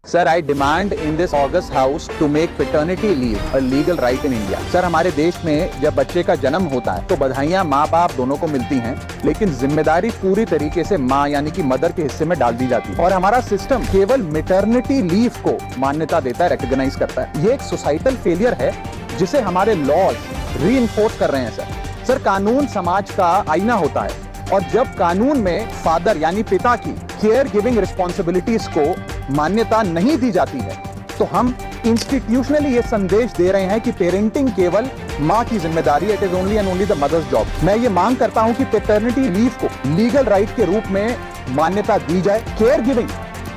Sir, I demand in this August House to make paternity leave a legal right in India. Sir, हमारे देश में जब बच्चे का जन्म होता है तो बधाइयां माँ बाप दोनों को मिलती हैं, लेकिन जिम्मेदारी पूरी तरीके से माँ यानी कि मदर के हिस्से में डाल दी जाती है और हमारा सिस्टम केवल मैटरनिटी लीव को मान्यता देता है, रिकॉग्नाइज करता है। ये एक सोसाइटल फेलियर है जिसे हमारे लॉज रीइंफोर्स कर रहे हैं। सर, कानून समाज का आईना होता है और जब कानून में फादर यानी पिता की केयर गिविंग रिस्पॉन्सिबिलिटीज को मान्यता नहीं दी जाती है तो हम इंस्टीट्यूशनली ये संदेश दे रहे हैं कि पेरेंटिंग केवल माँ की जिम्मेदारी है, it is only and only the mother's job. मैं ये मांग करता हूं कि पैटर्निटी लीव को लीगल राइट के रूप में मान्यता दी जाए। केयर गिविंग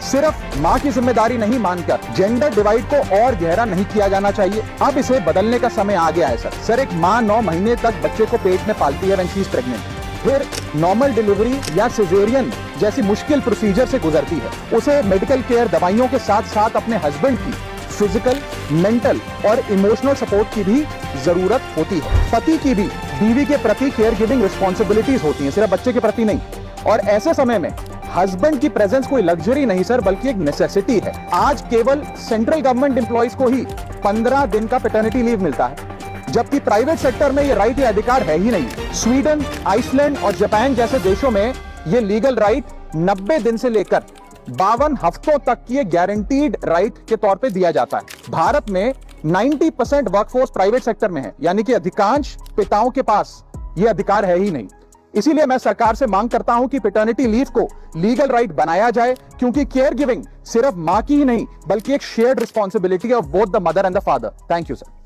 सिर्फ माँ की जिम्मेदारी नहीं मानकर जेंडर डिवाइड को और गहरा नहीं किया जाना चाहिए। अब इसे बदलने का समय आ गया है। सर, एक माँ 9 महीने तक बच्चे को पेट में पालती है व्हेन शी इज प्रेग्नेंट, फिर नॉर्मल डिलीवरी या सिजेरियन जैसी मुश्किल प्रोसीजर से गुजरती है। उसे मेडिकल केयर दवाइयों के साथ साथ अपने हस्बैंड की फिजिकल, मेंटल और इमोशनल सपोर्ट की भी जरूरत होती है। पति की भी बीवी के प्रति केयर गिविंग रिस्पॉन्सिबिलिटीज होती हैं, सिर्फ बच्चे के प्रति नहीं। और ऐसे समय में हस्बैंड की प्रेजेंस कोई लग्जरी नहीं सर, बल्कि एक नेसेसिटी है। आज केवल सेंट्रल गवर्नमेंट एम्प्लॉइज को ही 15 दिन का पैटर्निटी लीव मिलता है, जबकि प्राइवेट सेक्टर में ये राइट या अधिकार है ही नहीं। स्वीडन, आइसलैंड और जापान जैसे देशों में ये लीगल राइट 90 दिन से लेकर 52 हफ्तों तक की गारंटीड राइट के तौर पे दिया जाता है। भारत में 90% वर्कफोर्स प्राइवेट सेक्टर में है, यानी कि अधिकांश पिताओं के पास ये अधिकार है ही नहीं। इसीलिए मैं सरकार से मांग करता हूं कि पैटर्निटी लीव को लीगल राइट बनाया जाए, क्योंकि केयर गिविंग सिर्फ मां की ही नहीं बल्कि एक shared responsibility of both the mother and the father. Thank you sir.